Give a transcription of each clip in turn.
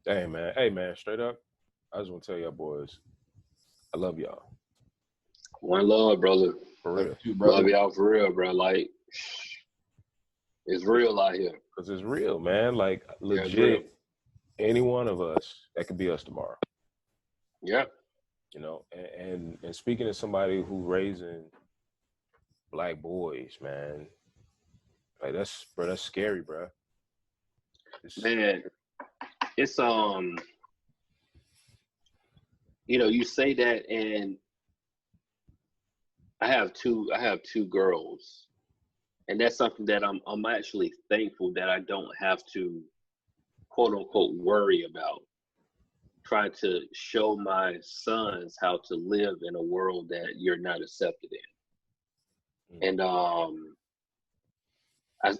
Hey man, straight up, I just want to tell y'all boys, I love y'all. One love, brother. For real. Love y'all for real, bro. Like, it's real out here. Because it's real, man. Like, legit, any one of us, that could be us tomorrow. Yeah. You know, and speaking to somebody who raising black boys, man, like that's scary, bro. Man, it's you say that, and I have two girls, and that's something that I'm actually thankful that I don't have to, quote unquote, worry about. Trying to show my sons how to live in a world that you're not accepted in. And that's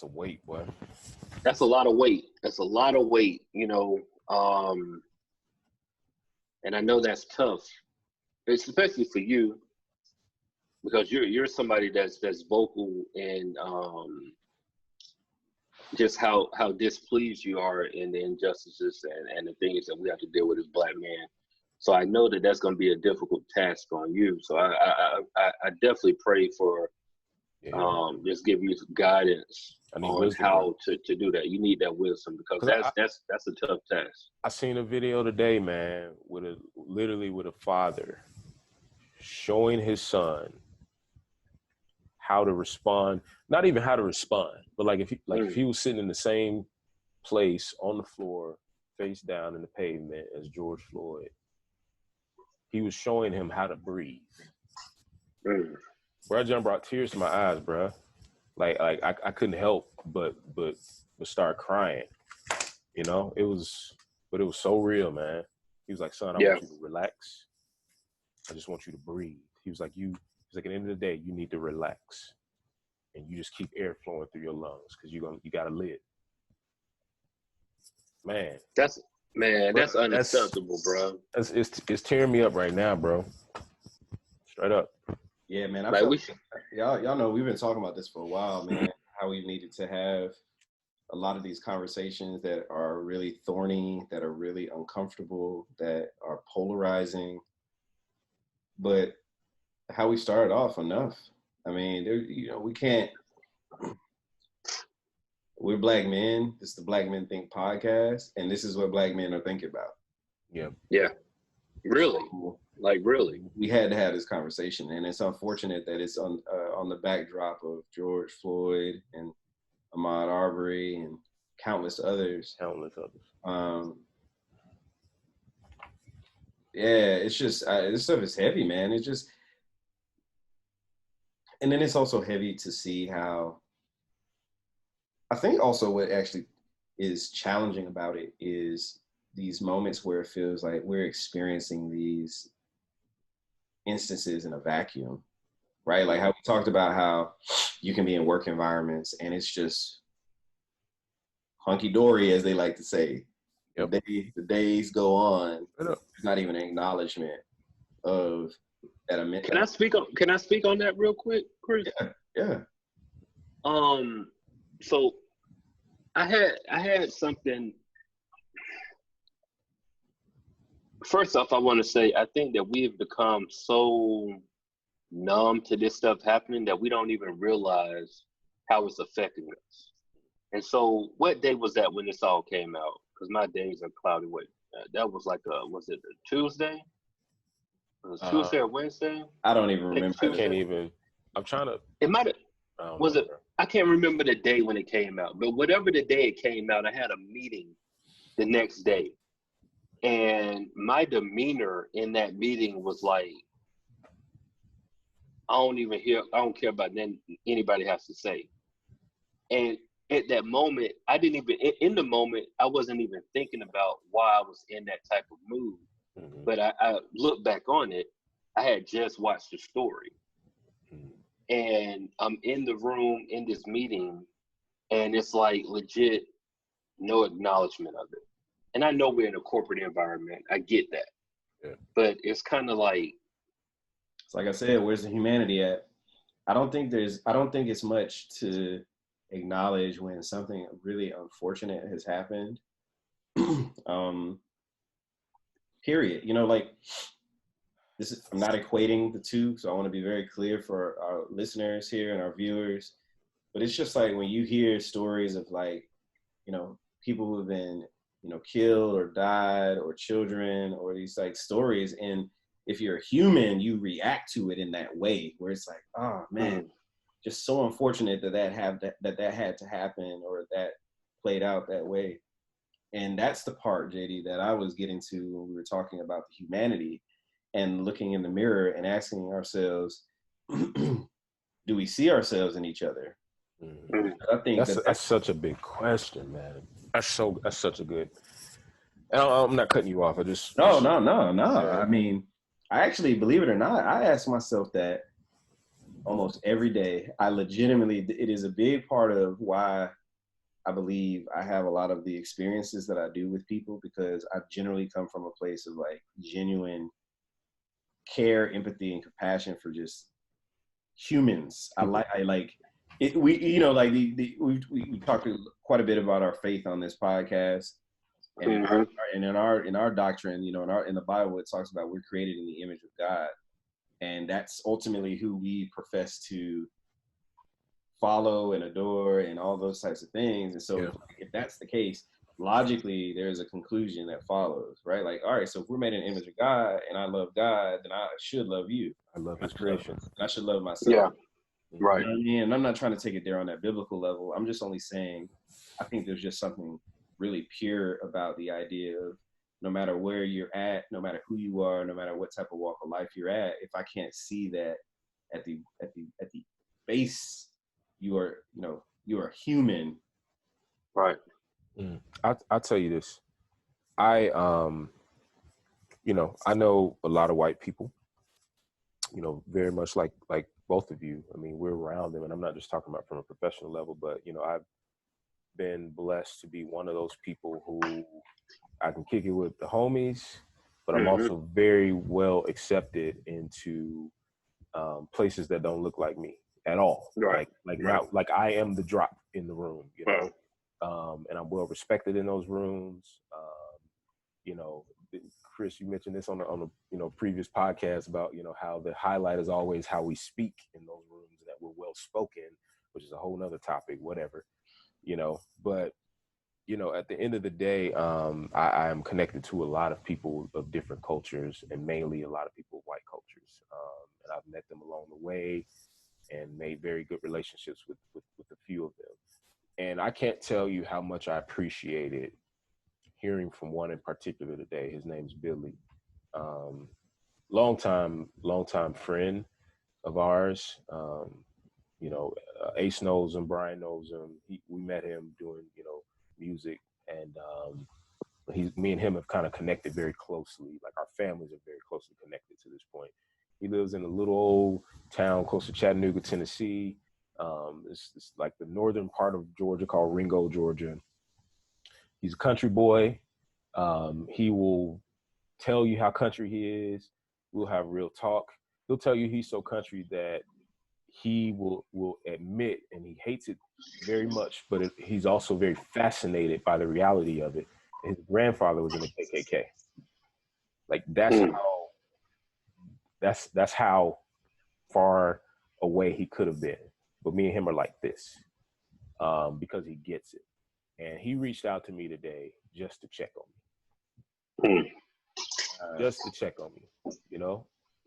a weight, boy. That's a lot of weight. That's a lot of weight, and I know that's tough, especially for you, because you're somebody that's vocal and just how displeased you are in the injustices and the things that we have to deal with as black men. So I know that that's going to be a difficult task on you. So I definitely pray for just give you guidance on wisdom, how to do that. You need that wisdom because that's a tough task. I seen a video today, man, literally with a father showing his son how to respond, not even how to respond, but like if he was sitting in the same place on the floor, face down in the pavement as George Floyd, he was showing him how to breathe. Bro, John brought tears to my eyes, bro. Like I couldn't help but start crying. It was so real, man. He was like, son, I want you to relax. I just want you to breathe. He was like, at the end of the day, you need to relax, and you just keep air flowing through your lungs because you gotta live. Man, that's unacceptable, bro. It's tearing me up right now, bro. Straight up. Yeah, man. Y'all know we've been talking about this for a while, man. How we needed to have a lot of these conversations that are really thorny, that are really uncomfortable, that are polarizing, but how we started off enough. I mean, we can't. We're black men. This is the Black Men Think podcast, and this is what black men are thinking about. Yeah. Yeah. Really? Like really? We had to have this conversation, and it's unfortunate that it's on the backdrop of George Floyd and Ahmaud Arbery and countless others. Yeah, it's just this stuff is heavy, man. It's just. And then it's also heavy to see how, I think also what actually is challenging about it is these moments where it feels like we're experiencing these instances in a vacuum, right? Like how we talked about how you can be in work environments and it's just hunky-dory, as they like to say. Yep. The days go on. There's not even an acknowledgement of that. Can I speak on that real quick, Chris? Yeah. So I had something. First off, I want to say I think that we've become so numb to this stuff happening that we don't even realize how it's affecting us. And so, what day was that when this all came out? Because my days are cloudy. Wait, that was like was it a Tuesday? It was Tuesday or Wednesday? I don't even remember. I can't even. I'm trying to. It might have. Was it? I can't remember the day when it came out, but whatever the day it came out, I had a meeting the next day, and my demeanor in that meeting was like, I don't care about anybody has to say. And at that moment, in the moment, I wasn't even thinking about why I was in that type of mood. Mm-hmm. But I look back on it, I had just watched the story. Mm-hmm. And I'm in the room in this meeting, and it's like legit no acknowledgement of it. And I know we're in a corporate environment. I get that. Yeah. But it's kind of like, it's like I said, where's the humanity at? I don't think it's much to acknowledge when something really unfortunate has happened. Period. You know, like this is, I'm not equating the two, so I want to be very clear for our listeners here and our viewers. But it's just like when you hear stories of like, you know, people who have been, you know, killed or died, or children, or these like stories, and if you're a human, you react to it in that way, where it's like, oh man, just so unfortunate that had to happen, or that played out that way. And that's the part, JD, that I was getting to when we were talking about the humanity and looking in the mirror and asking ourselves, do we see ourselves in each other? Mm-hmm. I think that's such a big question, man. That's such a good. I'm not cutting you off. No. I mean, I actually, believe it or not, I ask myself that almost every day. I legitimately, it is a big part of why I believe I have a lot of the experiences that I do with people, because I generally come from a place of like genuine care, empathy, and compassion for just humans. I like it. We, you know, like we talked quite a bit about our faith on this podcast, and and in our doctrine, you know, in the Bible, it talks about we're created in the image of God, and that's ultimately who we profess to follow and adore and all those types of things. And so if that's the case, logically there's a conclusion that follows, right? Like, all right, so if we're made in the image of God and I love God, then I should love you. I love his creation. I should love myself. Yeah. Right. You know what I mean? And I'm not trying to take it there on that biblical level. I'm just only saying I think there's just something really pure about the idea of no matter where you're at, no matter who you are, no matter what type of walk of life you're at, if I can't see that at the base, you are, you know, you are human. Right. I'll tell you this. I you know, I know a lot of white people, you know, very much like both of you. I mean, we're around them, and I'm not just talking about from a professional level, but you know, I've been blessed to be one of those people who I can kick it with the homies, but I'm also very well accepted into places that don't look like me at all. Right. Not like I am the drop in the room, you know. And I'm well respected in those rooms. You know, Chris, you mentioned this on the you know previous podcast about, you know, how the highlight is always how we speak in those rooms, and that we're well spoken, which is a whole nother topic, whatever, you know. But you know, at the end of the day, I am connected to a lot of people of different cultures, and mainly a lot of people of white cultures. And I've met them along the way and made very good relationships with a few of them. And I can't tell you how much I appreciated hearing from one in particular today. His name's Billy. Longtime friend of ours. You know, Ace knows him, Brian knows him. We met him doing, you know, music, and me and him have kind of connected very closely. Like our families are very closely connected to this point. He lives in a little old town close to Chattanooga, Tennessee. It's like the northern part of Georgia called Ringo, Georgia. He's a country boy. He will tell you how country he is. We'll have real talk. He'll tell you he's so country that he will admit, and he hates it very much, but he's also very fascinated by the reality of it. His grandfather was in the KKK. Like that's how far away he could have been. But me and him are like this, because he gets it. And he reached out to me today just to check on me. Just to check on me, you know?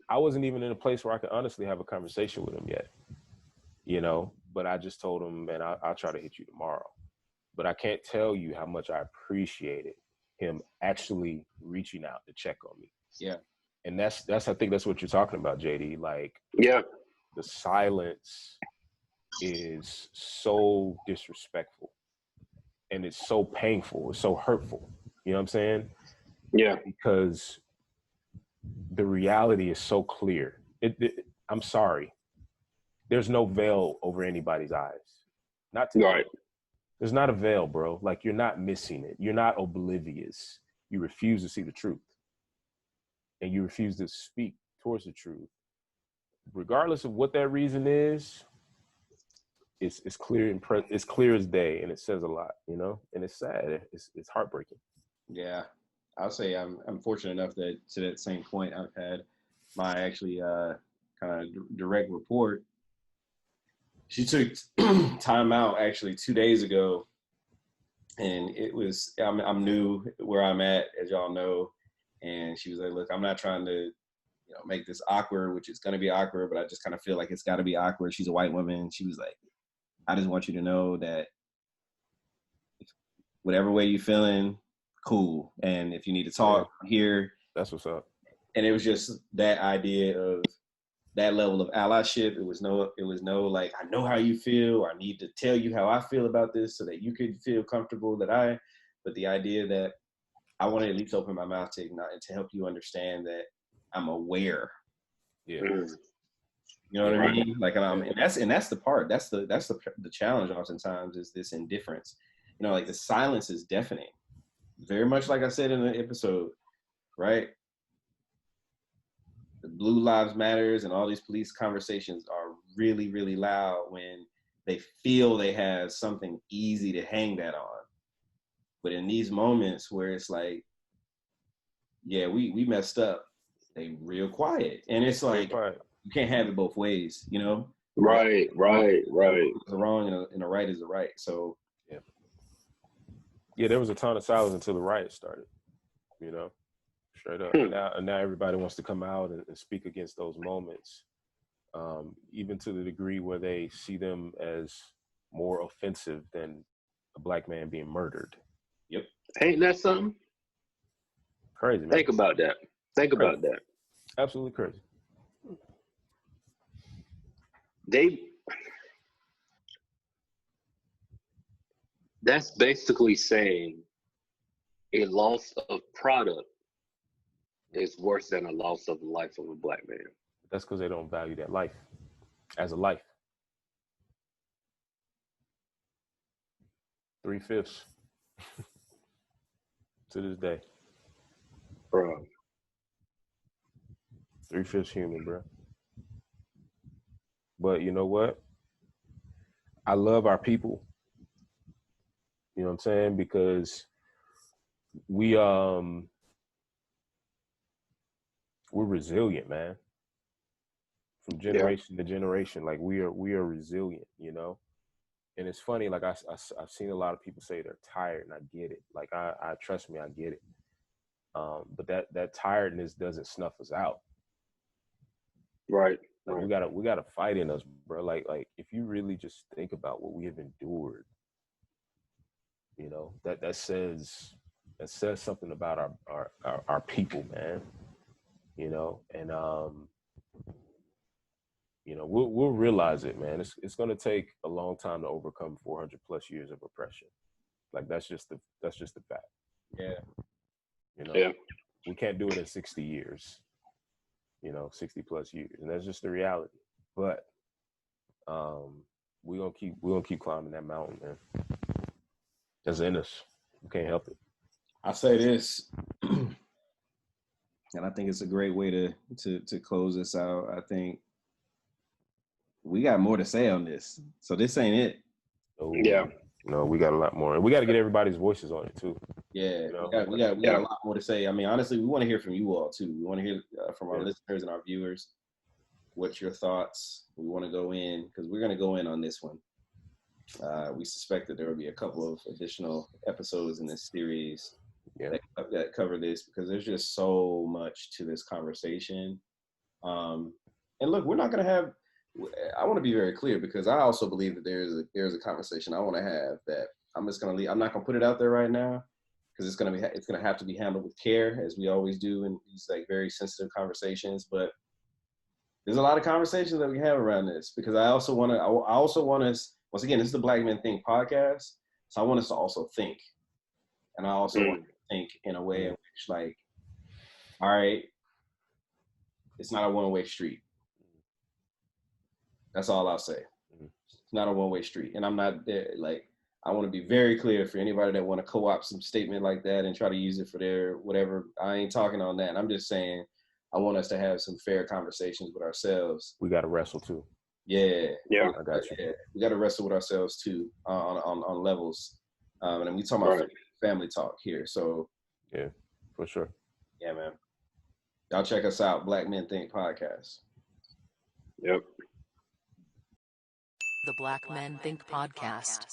I wasn't even in a place where I could honestly have a conversation with him yet, you know? But I just told him, man, I'll try to hit you tomorrow. But I can't tell you how much I appreciated him actually reaching out to check on me. Yeah. And that's I think that's what you're talking about, JD. Like, yeah, the silence is so disrespectful, and it's so painful, it's so hurtful. You know what I'm saying? Yeah. Because the reality is so clear. I'm sorry. There's no veil over anybody's eyes. Not today. Right. There's not a veil, bro. Like, you're not missing it. You're not oblivious. You refuse to see the truth. And you refuse to speak towards the truth. Regardless of what that reason is, it's clear it's clear as day, and it says a lot, you know? And it's sad. It's heartbreaking. Yeah, I'll say I'm fortunate enough that to that same point I've had my actually kind of direct report. She took time out actually 2 days ago, and it was I'm new where I'm at, as y'all know, and she was like, "Look, I'm not trying to make this awkward, which is going to be awkward, but I just kind of feel like it's got to be awkward." She's a white woman. She was like, "I just want you to know that whatever way you feeling, cool, and if you need to talk here." That's what's up. And it was just that idea of that level of allyship. It was no like, I know how you feel, or I need to tell you how I feel about this so that you could feel comfortable but the idea that I want to at least open my mouth to help you understand that I'm aware. Yeah. Mm. You know what I mean? Like, and that's the part. That's the challenge. Oftentimes is this indifference. Like the silence is deafening. Very much like I said in the episode, right? The Blue Lives Matters and all these police conversations are really, really loud when they feel they have something easy to hang that on. But in these moments where it's like, yeah, we messed up, they real quiet. And it's like, you can't have it both ways, Right. The wrong and the right is the right. So yeah, there was a ton of silence until the riot started, straight up. Now everybody wants to come out and speak against those moments, even to the degree where they see them as more offensive than a black man being murdered. Yep. Ain't that something? Crazy, man. Think about that. About that. Absolutely crazy. That's basically saying a loss of product is worse than a loss of the life of a black man. That's because they don't value that life as a life. 3/5 to this day. Bro. 3/5 human, bro. But you know what? I love our people. You know what I'm saying? Because we're resilient, man. From generation to generation, like we are resilient, And it's funny, like I've seen a lot of people say they're tired, and I get it. Like I trust me, I get it. But that tiredness doesn't snuff us out. Right. Like we gotta fight in us, bro. Like if you really just think about what we have endured, that says something about our people, man. And we'll realize it, man. It's gonna take a long time to overcome 400 plus years of oppression. Like that's just the fact. Yeah. We can't do it in 60 years. 60 plus years, and that's just the reality. But we're gonna keep climbing that mountain, man. That's in us. We can't help it. I say this, and I think it's a great way to close this out. I think we got more to say on this, so this ain't it. No, we got a lot more, and we got to get everybody's voices on it too. Yeah, we got a lot more to say. I mean, honestly, we want to hear from you all too. We want to hear from our listeners and our viewers. What's your thoughts? We want to go in because we're going to go in on this one. We suspect that there will be a couple of additional episodes in this series that cover this because there's just so much to this conversation. And look, we're not going to have. I want to be very clear because I also believe that there's a conversation I want to have that I'm just going to leave. I'm not going to put it out there right now because it's going to have to be handled with care, as we always do in these like very sensitive conversations. But there's a lot of conversations that we have around this because I also want us, once again, this is the Black Men Think podcast. So I want us to also think. And I also want to think in a way in which like, all right, it's not a one-way street. That's all I'll say. It's not a one-way street. And I'm not there. Like, I want to be very clear for anybody that want to co-opt some statement like that and try to use it for their whatever. I ain't talking on that. I'm just saying, I want us to have some fair conversations with ourselves. We got to wrestle too. Yeah. I got you. Yeah. We got to wrestle with ourselves too on levels. And we talking about family talk here. So Yeah, for sure. Yeah, man. Y'all check us out, Black Men Think Podcast. Yep. The Black Men Think Podcast.